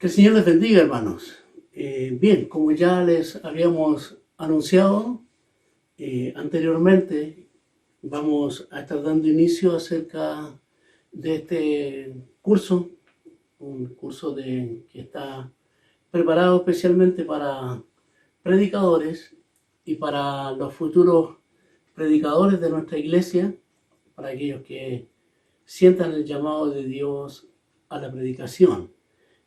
Que el Señor les bendiga, hermanos. Bien, como ya les habíamos anunciado anteriormente, vamos a estar dando inicio acerca de este curso, un curso que está preparado especialmente para predicadores y para los futuros predicadores de nuestra iglesia, para aquellos que sientan el llamado de Dios a la predicación.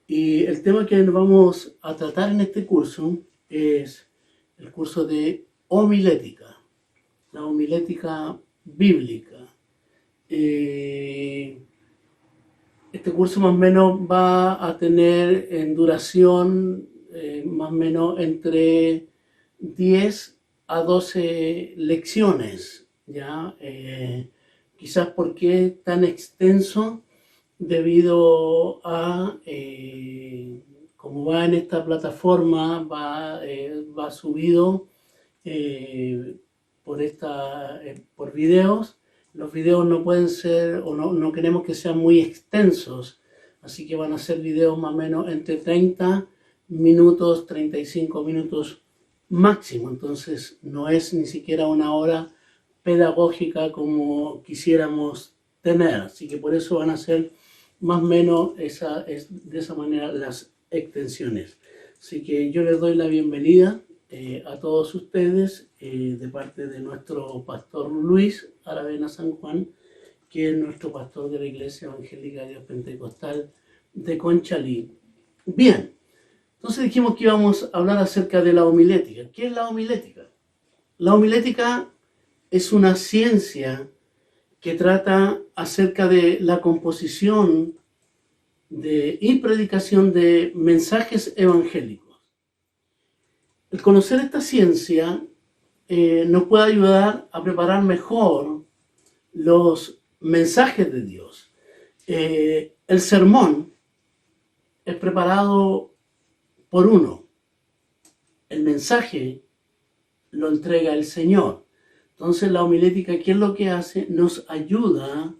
Y el tema que vamos a tratar en este curso es el curso de homilética, la homilética bíblica. Este curso más o menos va a tener en duración más o menos entre 10 a 12 lecciones, ¿ya? Quizás ¿por qué tan extenso? Debido a como va en esta plataforma, va subido por videos. Los videos no pueden ser, o no queremos que sean muy extensos, así que van a ser videos más o menos entre 30 minutos, 35 minutos máximo. Entonces no es ni siquiera una hora pedagógica como quisiéramos tener, así que por eso van a ser más o menos de esa manera las extensiones. Así que yo les doy la bienvenida a todos ustedes de parte de nuestro pastor Luis Aravena San Juan, que es nuestro pastor de la Iglesia Evangélica de Dios Pentecostal de Conchalí. Bien, entonces dijimos que íbamos a hablar acerca de la homilética. ¿Qué es la homilética? La homilética es una ciencia que trata acerca de la composición y predicación de mensajes evangélicos. El conocer esta ciencia nos puede ayudar a preparar mejor los mensajes de Dios. El sermón es preparado por uno. El mensaje lo entrega el Señor. Entonces la homilética, ¿qué es lo que hace? Nos ayuda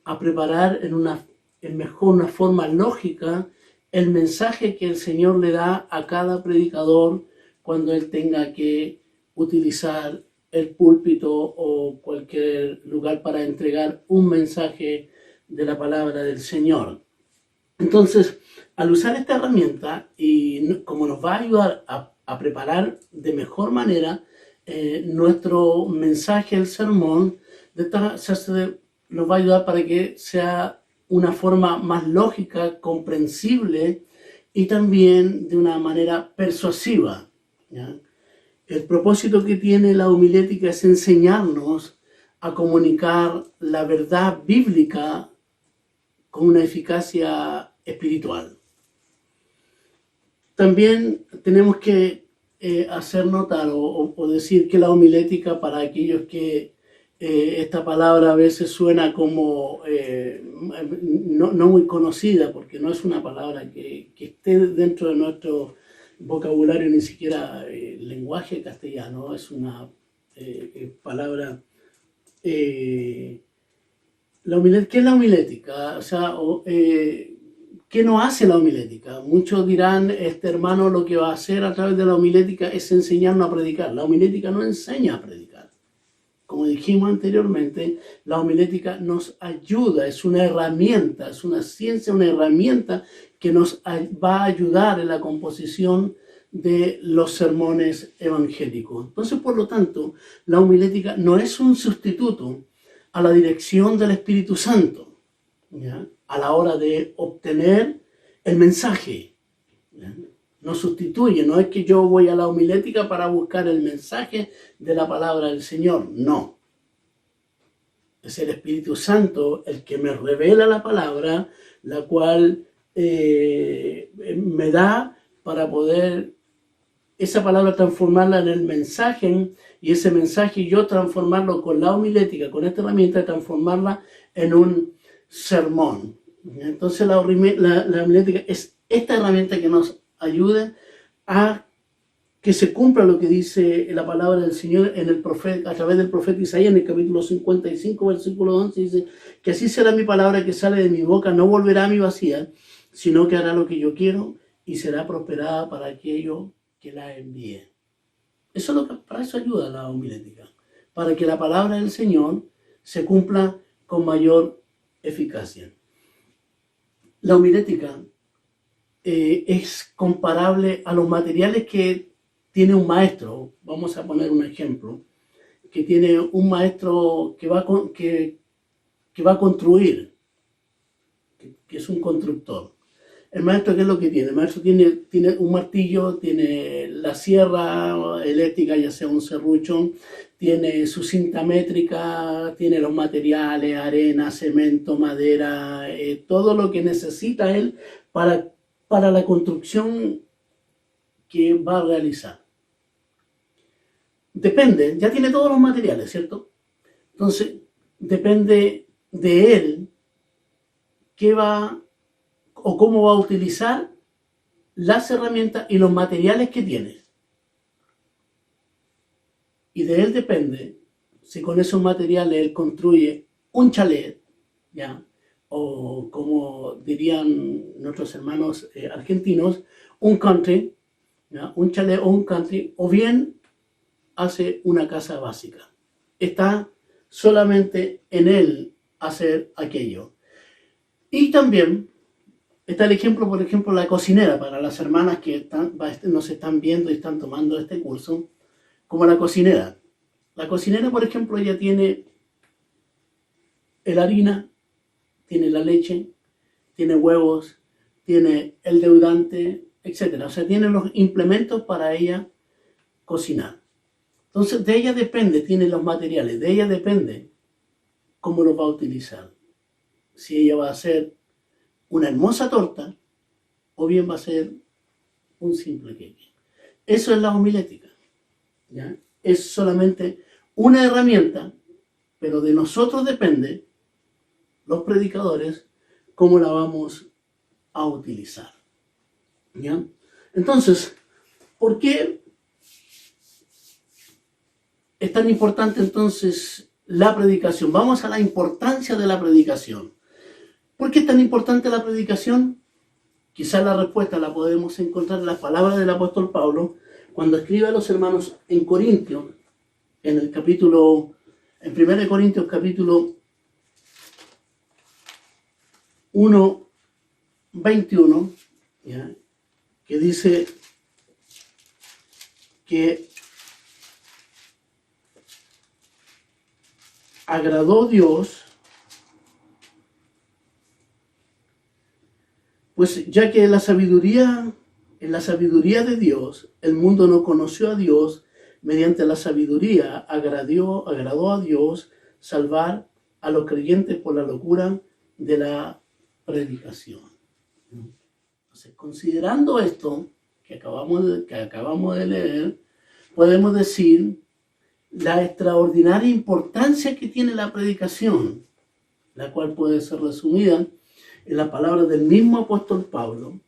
a preparar en mejor una forma lógica el mensaje que el Señor le da a cada predicador cuando él tenga que utilizar el púlpito o cualquier lugar para entregar un mensaje de la palabra del Señor. Entonces, al usar esta herramienta, y como nos va a ayudar a preparar de mejor manera nuestro mensaje, el sermón, nos va a ayudar para que sea una forma más lógica, comprensible y también de una manera persuasiva, ¿ya? El propósito que tiene la homilética es enseñarnos a comunicar la verdad bíblica con una eficacia espiritual. También tenemos que hacer notar o decir que la homilética, para aquellos que esta palabra a veces suena como no muy conocida, porque no es una palabra que esté dentro de nuestro vocabulario, ni siquiera lenguaje castellano, es una palabra. ¿Qué es la homilética? O sea, ¿qué no hace la homilética? Muchos dirán, este hermano lo que va a hacer a través de la homilética es enseñarnos a predicar. La homilética no enseña a predicar. Como dijimos anteriormente, la homilética nos ayuda, es una herramienta, es una ciencia, una herramienta que nos va a ayudar en la composición de los sermones evangélicos. Entonces, por lo tanto, la homilética no es un sustituto a la dirección del Espíritu Santo, ¿ya? A la hora de obtener el mensaje, ¿ya? No sustituye, no es que yo voy a la homilética para buscar el mensaje de la palabra del Señor, no. Es el Espíritu Santo el que me revela la palabra, la cual me da para poder esa palabra transformarla en el mensaje, y ese mensaje yo transformarlo con la homilética, con esta herramienta, transformarla en un sermón. Entonces la homilética es esta herramienta que nos ayude a que se cumpla lo que dice la palabra del Señor en el profeta, a través del profeta Isaías, en el capítulo 55, versículo 11, dice que así será mi palabra que sale de mi boca, no volverá a mí vacía, sino que hará lo que yo quiero y será prosperada para aquello que la envíe. Eso es lo que, para eso ayuda la homilética, para que la palabra del Señor se cumpla con mayor eficacia. La homilética es comparable a los materiales que tiene un maestro. Vamos a poner un ejemplo, que tiene un maestro que va a construir, que es un constructor. El maestro, ¿qué es lo que tiene? El maestro tiene un martillo, tiene la sierra eléctrica, ya sea un serrucho, tiene su cinta métrica, tiene los materiales, arena, cemento, madera, todo lo que necesita él para la construcción que va a realizar. Depende, ya tiene todos los materiales, ¿cierto? Entonces, depende de él qué va o cómo va a utilizar las herramientas y los materiales que tiene. Y de él depende si con esos materiales él construye un chalet, ¿ya? O como dirían nuestros hermanos argentinos, un country, ¿ya? Un chalet o un country, o bien hace una casa básica. Está solamente en él hacer aquello. Y también está el ejemplo, por ejemplo, la cocinera, para las hermanas que nos están viendo y están tomando este curso, como la cocinera. La cocinera, por ejemplo, ella tiene la harina, tiene la leche, tiene huevos, tiene el deudante, etc. O sea, tiene los implementos para ella cocinar. Entonces, de ella depende, tiene los materiales, de ella depende cómo los va a utilizar. Si ella va a hacer una hermosa torta o bien va a ser un simple cake. Eso es la homilética, ¿ya? Es solamente una herramienta, pero de nosotros depende, los predicadores, cómo la vamos a utilizar, ¿ya? Entonces, ¿por qué es tan importante entonces la predicación? Vamos a la importancia de la predicación. ¿Por qué es tan importante la predicación? Quizás la respuesta la podemos encontrar en las palabras del apóstol Pablo cuando escribe a los hermanos en Corintios, en 1 Corintios capítulo 1, 21, ¿ya? Que dice que agradó Dios, pues ya que en la sabiduría de Dios, el mundo no conoció a Dios, mediante la sabiduría agradó a Dios salvar a los creyentes por la locura de la predicación. Entonces, considerando esto que acabamos de leer, podemos decir la extraordinaria importancia que tiene la predicación, la cual puede ser resumida en las palabras del mismo apóstol Pablo,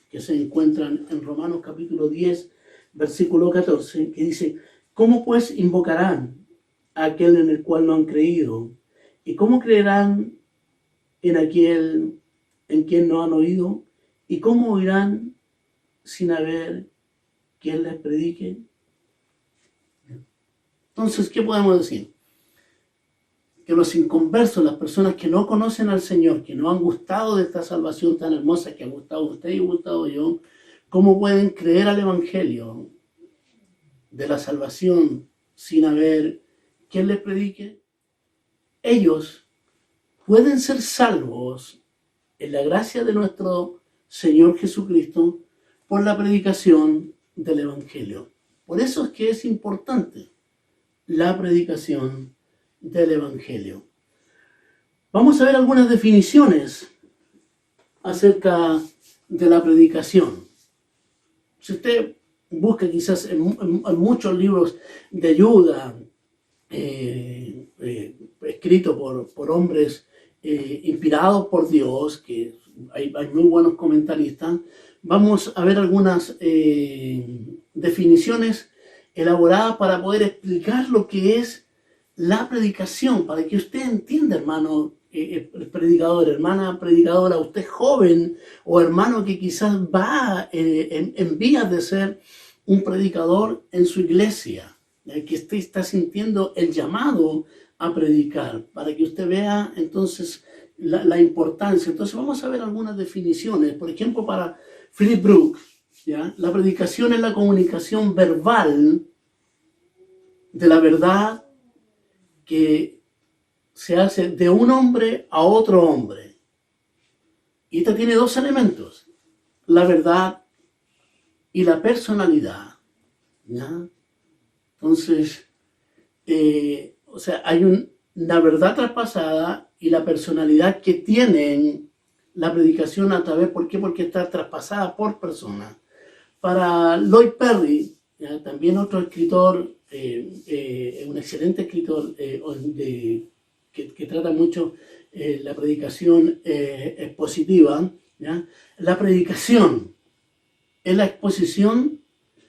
que se encuentran en Romanos capítulo 10, versículo 14, que dice: ¿cómo pues invocarán a aquel en el cual no han creído? ¿Y cómo creerán en aquel en quien no han oído? ¿Y cómo oirán sin haber quien les predique? Entonces, ¿qué podemos decir? Que los inconversos, las personas que no conocen al Señor, que no han gustado de esta salvación tan hermosa que ha gustado a usted y ha gustado yo, ¿cómo pueden creer al Evangelio de la salvación sin haber quien les predique? Ellos pueden ser salvos en la gracia de nuestro Señor Jesucristo por la predicación del Evangelio. Por eso es que es importante la predicación del Evangelio. Vamos a ver algunas definiciones acerca de la predicación. Si usted busca quizás en muchos libros de ayuda escritos por hombres inspirados por Dios, que hay muy buenos comentaristas, vamos a ver algunas definiciones elaboradas para poder explicar lo que es la predicación, para que usted entienda, hermano, predicador, hermana predicadora, usted joven o hermano que quizás va en vías de ser un predicador en su iglesia, que usted está sintiendo el llamado a predicar, para que usted vea entonces la importancia. Entonces vamos a ver algunas definiciones. Por ejemplo, para Philip Brooks, ¿ya? La predicación es la comunicación verbal de la verdad que se hace de un hombre a otro hombre. Y esta tiene dos elementos: la verdad y la personalidad, ¿ya? Entonces, o sea, hay una verdad traspasada y la personalidad que tienen la predicación a través, ¿por qué? Porque está traspasada por personas. Para Lloyd Perry, ¿ya? También otro escritor, un excelente escritor que trata mucho la predicación expositiva, ¿ya? La predicación es la exposición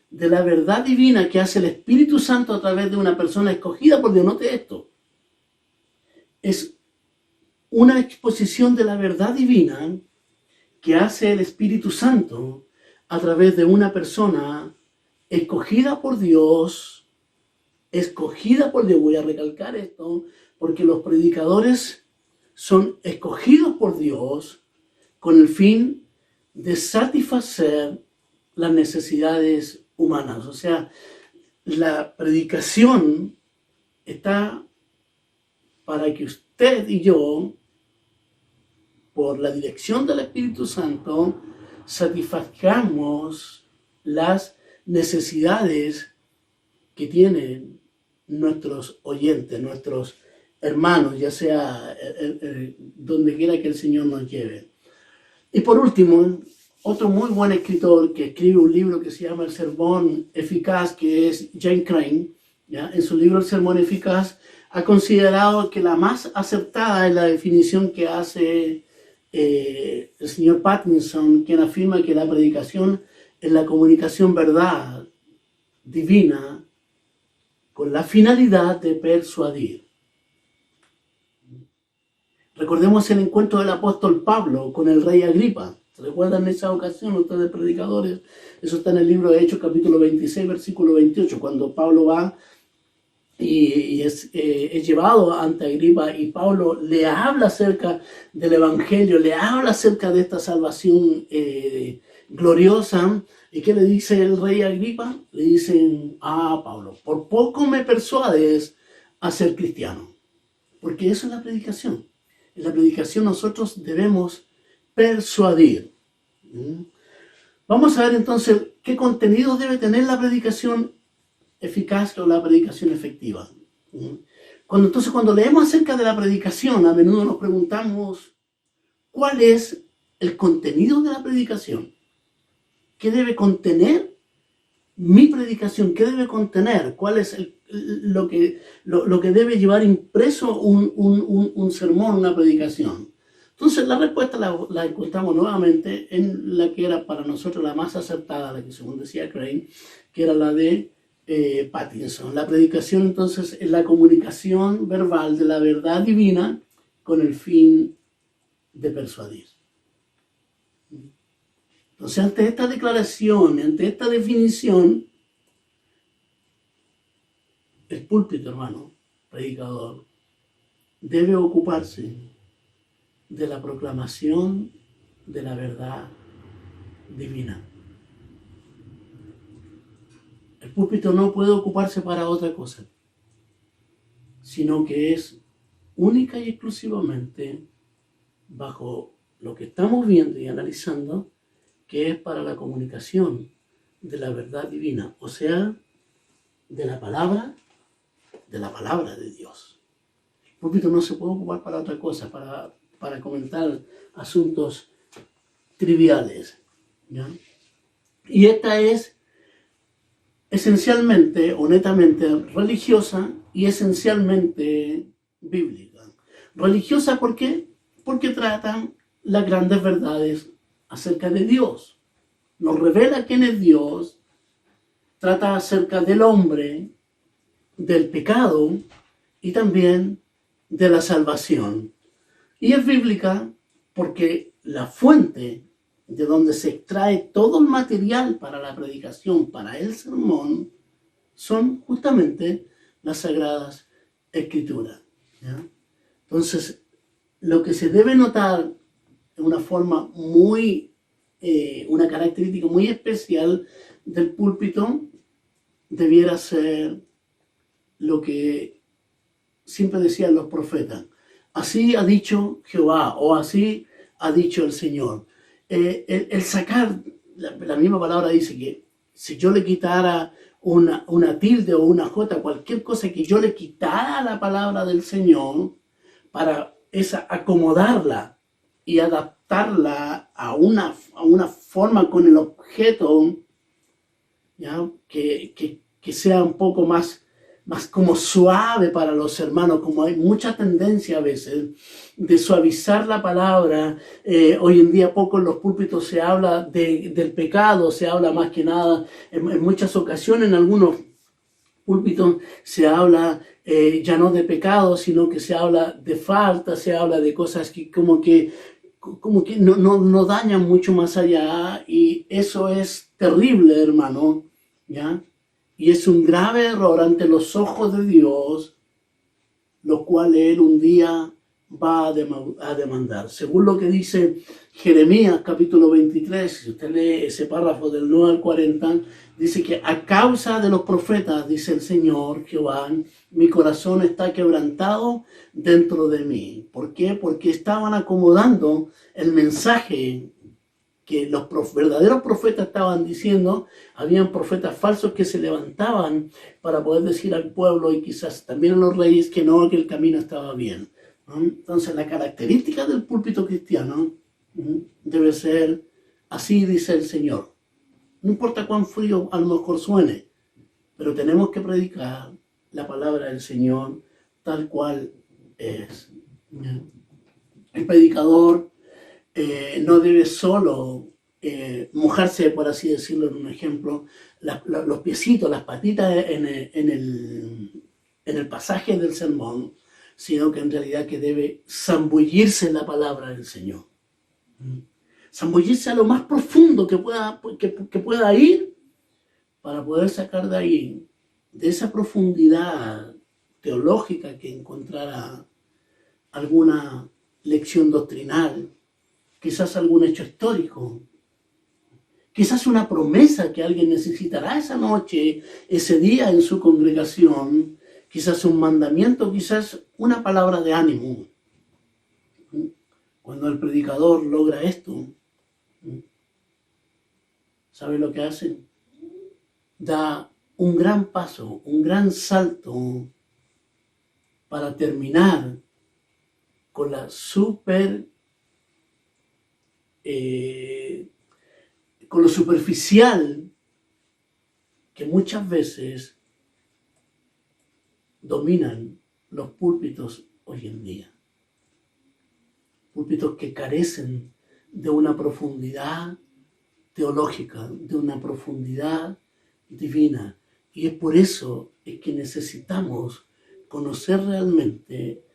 de la verdad divina que hace el Espíritu Santo a través de una persona escogida por Dios. Note esto. Es una exposición de la verdad divina que hace el Espíritu Santo a través de una persona escogida por Dios. Voy a recalcar esto, porque los predicadores son escogidos por Dios con el fin de satisfacer las necesidades humanas. O sea, la predicación está para que usted y yo, por la dirección del Espíritu Santo, satisfazcamos las necesidades que tienen nuestros oyentes, nuestros hermanos, ya sea donde quiera que el Señor nos lleve. Y por último, otro muy buen escritor que escribe un libro que se llama El Sermón Eficaz, que es James Crane, ¿ya? En su libro El Sermón Eficaz ha considerado que la más acertada es la definición que hace el señor Pattinson, quien afirma que la predicación es la comunicación verdad divina con la finalidad de persuadir. Recordemos el encuentro del apóstol Pablo con el rey Agripa. ¿Se recuerdan esa ocasión ustedes predicadores? Eso está en el libro de Hechos capítulo 26, versículo 28, cuando Pablo va y es llevado ante Agripa y Pablo le habla acerca del evangelio, le habla acerca de esta salvación gloriosa. ¿Y qué le dice el rey Agripa? Le dicen: Pablo, por poco me persuades a ser cristiano. Porque eso es la predicación. En la predicación nosotros debemos persuadir. Vamos a ver entonces qué contenido debe tener la predicación eficaz o la predicación efectiva. Cuando leemos acerca de la predicación, a menudo nos preguntamos: ¿cuál es el contenido de la predicación? ¿Qué debe contener mi predicación? ¿Qué debe contener? ¿Cuál es lo que debe llevar impreso un sermón, una predicación? Entonces la respuesta la encontramos nuevamente en la que era para nosotros la más acertada, la que según decía Crane, que era la de Pattinson. La predicación entonces es la comunicación verbal de la verdad divina con el fin de persuadir. Entonces, ante esta declaración, ante esta definición, el púlpito, hermano, predicador, debe ocuparse de la proclamación de la verdad divina. El púlpito no puede ocuparse para otra cosa, sino que es única y exclusivamente bajo lo que estamos viendo y analizando, que es para la comunicación de la verdad divina, o sea, de la palabra de Dios. El púlpito no se puede ocupar para otra cosa, para comentar asuntos triviales, ¿ya? Y esta es esencialmente o netamente religiosa y esencialmente bíblica. Religiosa, ¿por qué? Porque tratan las grandes verdades acerca de Dios. Nos revela quién es Dios, trata acerca del hombre, del pecado y también de la salvación. Y es bíblica porque la fuente de donde se extrae todo el material para la predicación, para el sermón, son justamente las Sagradas Escrituras, ¿ya? Entonces, lo que se debe notar de una forma muy, una característica muy especial del púlpito, debiera ser lo que siempre decían los profetas. Así ha dicho Jehová, o así ha dicho el Señor. El sacar, la misma palabra dice que si yo le quitara una tilde o una jota, cualquier cosa que yo le quitara a la palabra del Señor para acomodarla y adaptarla a una forma con el objeto, ¿ya? Que sea un poco más como suave para los hermanos, como hay mucha tendencia a veces de suavizar la palabra. Hoy en día poco en los púlpitos se habla del pecado, se habla más que nada, en muchas ocasiones en algunos púlpitos se habla ya no de pecado, sino que se habla de falta, se habla de cosas que como que no dañan mucho más allá, y eso es terrible, hermano, ¿ya? Y es un grave error ante los ojos de Dios, lo cual Él un día va a demandar. Según lo que dice Jeremías capítulo 23, si usted lee ese párrafo del 9 al 40, dice que a causa de los profetas, dice el Señor Jehová, mi corazón está quebrantado dentro de mí. ¿Por qué? Porque estaban acomodando el mensaje que los verdaderos profetas estaban diciendo. Habían profetas falsos que se levantaban para poder decir al pueblo y quizás también a los reyes que no, que el camino estaba bien, ¿no? Entonces la característica del púlpito cristiano debe ser así, dice el Señor. No importa cuán frío a lo mejor suene, pero tenemos que predicar la palabra del Señor tal cual es, ¿ya? El predicador no debe solo mojarse, por así decirlo, en un ejemplo, los piecitos, las patitas en el pasaje del sermón, sino que en realidad que debe zambullirse en la palabra del Señor. Zambullirse a lo más profundo que pueda ir, para poder sacar de ahí, de esa profundidad teológica, que encontrará alguna lección doctrinal, quizás algún hecho histórico, quizás una promesa que alguien necesitará esa noche, ese día en su congregación, quizás un mandamiento, quizás una palabra de ánimo. Cuando el predicador logra esto, ¿sabe lo que hace? Da un gran paso, un gran salto para terminar con con lo superficial que muchas veces dominan los púlpitos hoy en día. Púlpitos que carecen de una profundidad teológica, de una profundidad divina. Y es por eso que necesitamos conocer realmente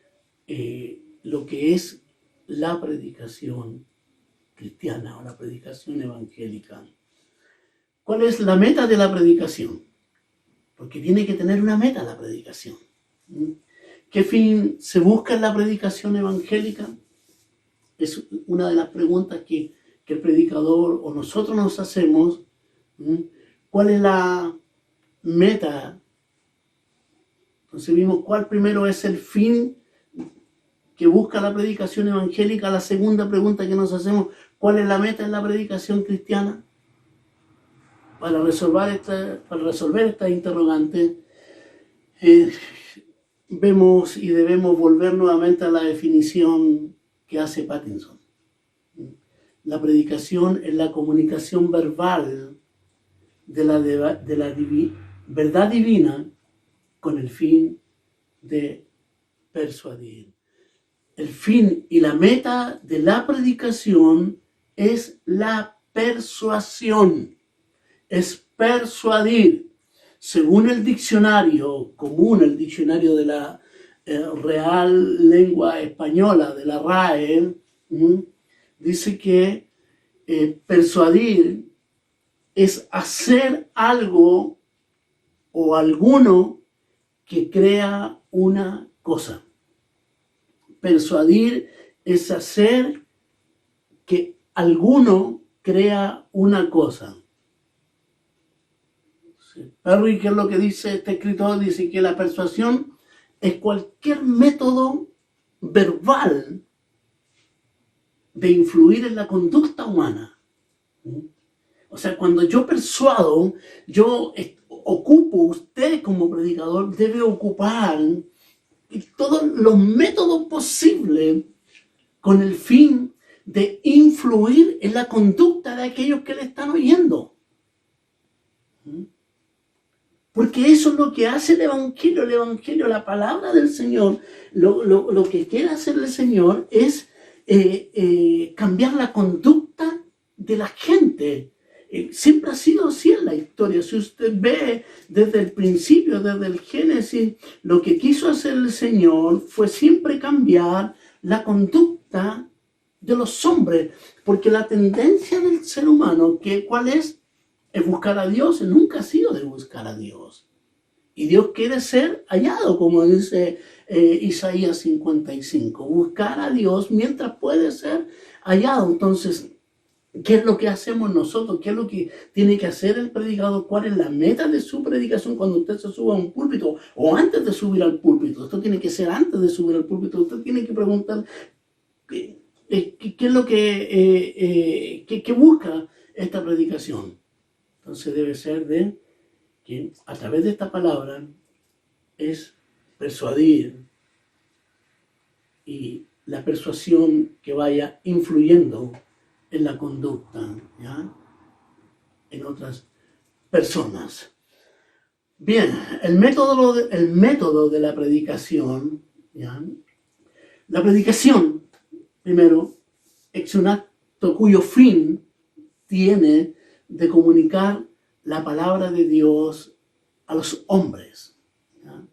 lo que es la predicación cristiana o la predicación evangélica. ¿Cuál es la meta de la predicación? Porque tiene que tener una meta la predicación. ¿Qué fin se busca en la predicación evangélica? Es una de las preguntas que el predicador o nosotros nos hacemos. ¿Cuál es la meta? Entonces vimos cuál primero es el fin que busca la predicación evangélica. La segunda pregunta que nos hacemos, ¿cuál es la meta en la predicación cristiana? Para resolver esta interrogante, vemos y debemos volver nuevamente a la definición que hace Pattinson. La predicación es la comunicación verbal de la verdad divina con el fin de persuadir. El fin y la meta de la predicación es la persuasión, es persuadir. Según el diccionario común, el diccionario de la Real Lengua Española de la RAE, dice que persuadir es hacer algo o alguno que crea una cosa. Persuadir es hacer que alguno crea una cosa. Perry, ¿qué es lo que dice este escritor? Dice que la persuasión es cualquier método verbal de influir en la conducta humana. O sea, cuando yo persuado, yo ocupo, usted como predicador debe ocupar todos los métodos posibles con el fin de influir en la conducta de aquellos que le están oyendo. Porque eso es lo que hace el Evangelio, la palabra del Señor. Lo que quiere hacer el Señor es cambiar la conducta de la gente. Siempre ha sido así en la historia. Si usted ve desde el principio, desde el Génesis, lo que quiso hacer el Señor fue siempre cambiar la conducta de los hombres. Porque la tendencia del ser humano, ¿cuál es? Es buscar a Dios, nunca ha sido de buscar a Dios. Y Dios quiere ser hallado, como dice Isaías 55. Buscar a Dios mientras puede ser hallado. Entonces, ¿qué es lo que hacemos nosotros? ¿Qué es lo que tiene que hacer el predicador? ¿Cuál es la meta de su predicación cuando usted se suba a un púlpito o antes de subir al púlpito? Esto tiene que ser antes de subir al púlpito. Usted tiene que preguntar qué es lo que busca esta predicación. Entonces debe ser de que a través de esta palabra es persuadir y la persuasión que vaya influyendo en la conducta, ¿ya? En otras personas. Bien, el método de la predicación, ¿ya? La predicación, primero, es un acto cuyo fin tiene de comunicar la palabra de Dios a los hombres. ¿Ya?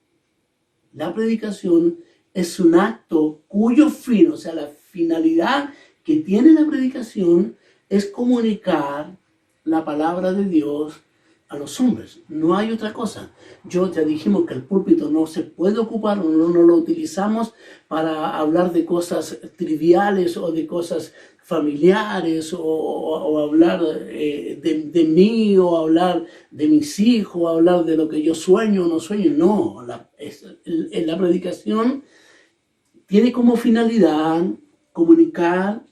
La predicación es un acto cuyo fin, o sea, la finalidad que tiene la predicación es comunicar la palabra de Dios a los hombres. No hay otra cosa. Ya dijimos que el púlpito no se puede ocupar, no lo utilizamos para hablar de cosas triviales o de cosas familiares o hablar de mí o hablar de mis hijos, o hablar de lo que yo sueño o no sueño. No, la predicación tiene como finalidad comunicar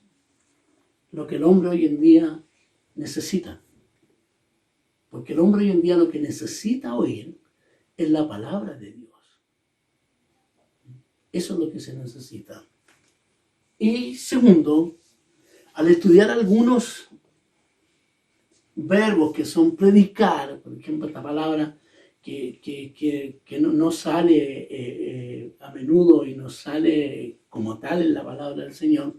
lo que el hombre hoy en día necesita. Porque el hombre hoy en día lo que necesita oír es la palabra de Dios. Eso es lo que se necesita. Y segundo, al estudiar algunos verbos que son predicar, por ejemplo, esta palabra que no sale a menudo y no sale como tal en la palabra del Señor,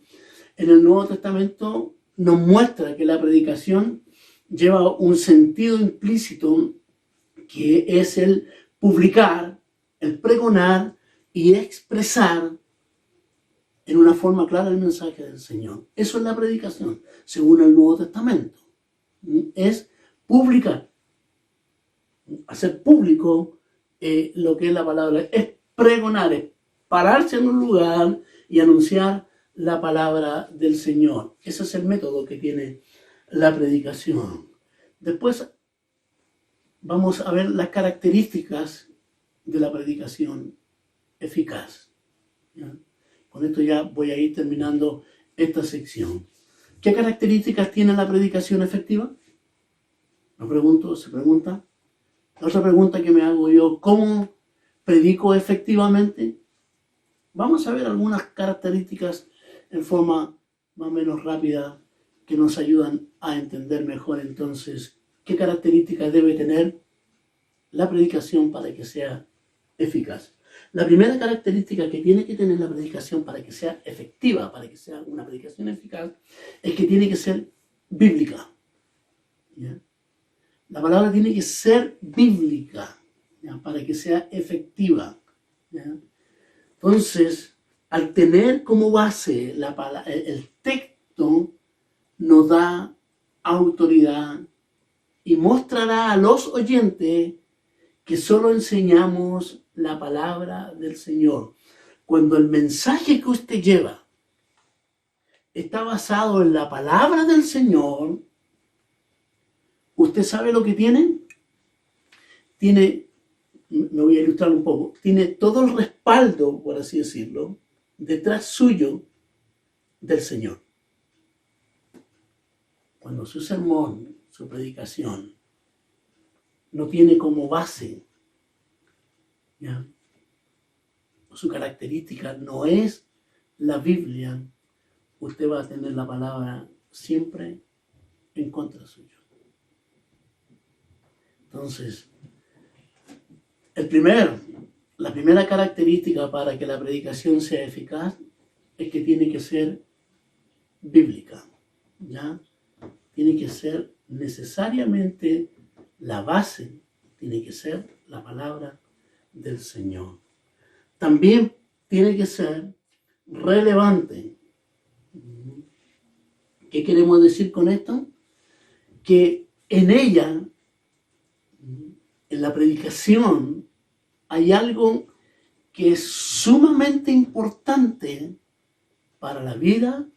en el Nuevo Testamento nos muestra que la predicación lleva un sentido implícito que es el publicar, el pregonar y expresar en una forma clara el mensaje del Señor. Eso es la predicación, según el Nuevo Testamento. Es publicar, hacer público lo que es la palabra, es pregonar, es pararse en un lugar y anunciar la palabra del Señor. Ese es el método que tiene la predicación. Después vamos a ver las características de la predicación eficaz. ¿Ya? Con esto ya voy a ir terminando esta sección. ¿Qué características tiene la predicación efectiva? Se pregunta. La otra pregunta que me hago yo, ¿cómo predico efectivamente? Vamos a ver algunas características en forma más o menos rápida que nos ayudan a entender mejor entonces qué características debe tener la predicación para que sea eficaz. La primera característica que tiene que tener la predicación para que sea efectiva, para que sea una predicación eficaz, es que tiene que ser bíblica. ¿Ya? La palabra tiene que ser bíblica, ¿ya? Para que sea efectiva. ¿Ya? Entonces, al tener como base el texto, nos da autoridad y mostrará a los oyentes que solo enseñamos la palabra del Señor. Cuando el mensaje que usted lleva está basado en la palabra del Señor, ¿usted sabe lo que tiene? Me voy a ilustrar un poco, tiene todo el respaldo, por así decirlo, detrás suyo del Señor. Cuando su sermón, su predicación, no tiene como base, ¿ya?, su característica no es la Biblia, usted va a tener la palabra siempre en contra suyo. Entonces, la primera característica para que la predicación sea eficaz es que tiene que ser bíblica, ¿ya? Tiene que ser necesariamente la base, tiene que ser la palabra del Señor. También tiene que ser relevante. ¿Qué queremos decir con esto? Que en ella, en la predicación, hay algo que es sumamente importante para la vida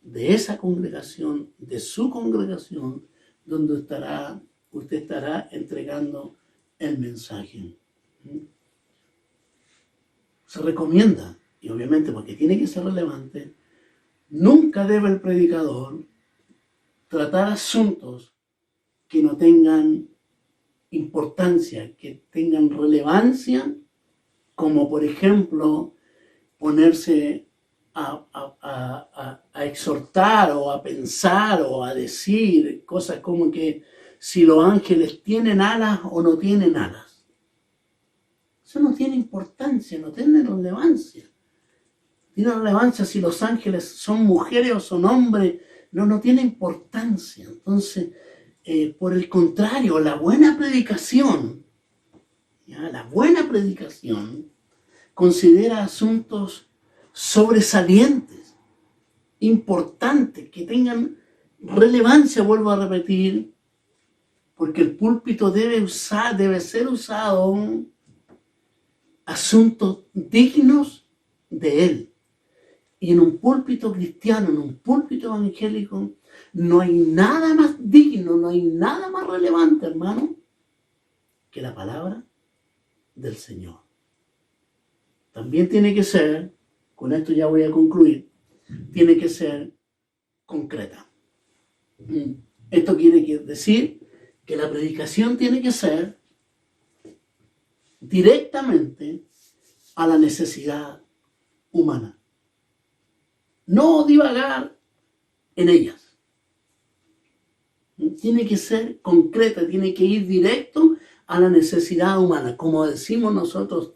de esa congregación, de su congregación, donde usted estará entregando el mensaje. Se recomienda, y obviamente porque tiene que ser relevante, nunca debe el predicador tratar asuntos que no tengan importancia, que tengan relevancia, como por ejemplo ponerse a exhortar o a pensar o a decir cosas como que si los ángeles tienen alas o no tienen alas. Eso no tiene importancia, no tiene relevancia. Tiene relevancia si los ángeles son mujeres o son hombres, no tiene importancia. Entonces, por el contrario, la buena predicación, ¿ya?, la buena predicación considera asuntos sobresalientes, importantes, que tengan relevancia, vuelvo a repetir, porque el púlpito debe ser usado asuntos dignos de él. Y en un púlpito cristiano, en un púlpito evangélico, no hay nada más digno, no hay nada más relevante, hermano, que la palabra del Señor. También tiene que ser, con esto ya voy a concluir, tiene que ser concreta. Esto quiere decir que la predicación tiene que ser directamente a la necesidad humana. No divagar en ellas. Tiene que ser concreta, tiene que ir directo a la necesidad humana. Como decimos nosotros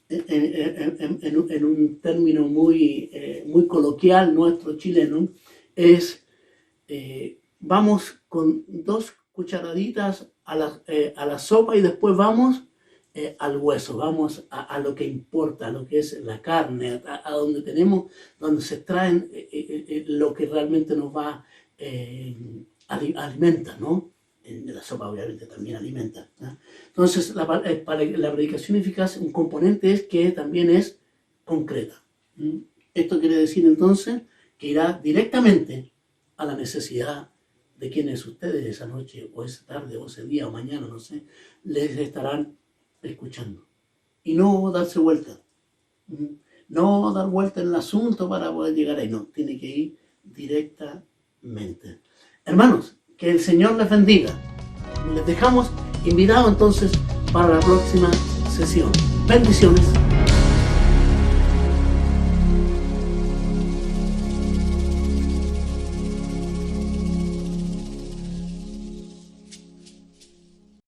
en un término muy coloquial nuestro chileno, es vamos con 2 cucharaditas a la sopa y después vamos al hueso, vamos a lo que importa, a lo que es la carne, a donde se extraen lo que realmente nos va alimenta, ¿no? La sopa obviamente también alimenta, ¿no? Entonces, para la predicación eficaz, un componente es que también es concreta. Esto quiere decir entonces que irá directamente a la necesidad de quienes ustedes esa noche, o esa tarde, o ese día, o mañana, no sé, les estarán escuchando. Y no darse vuelta. No dar vuelta en el asunto para poder llegar ahí. No, tiene que ir directamente. Hermanos, que el Señor les bendiga. Les dejamos invitados entonces para la próxima sesión. Bendiciones.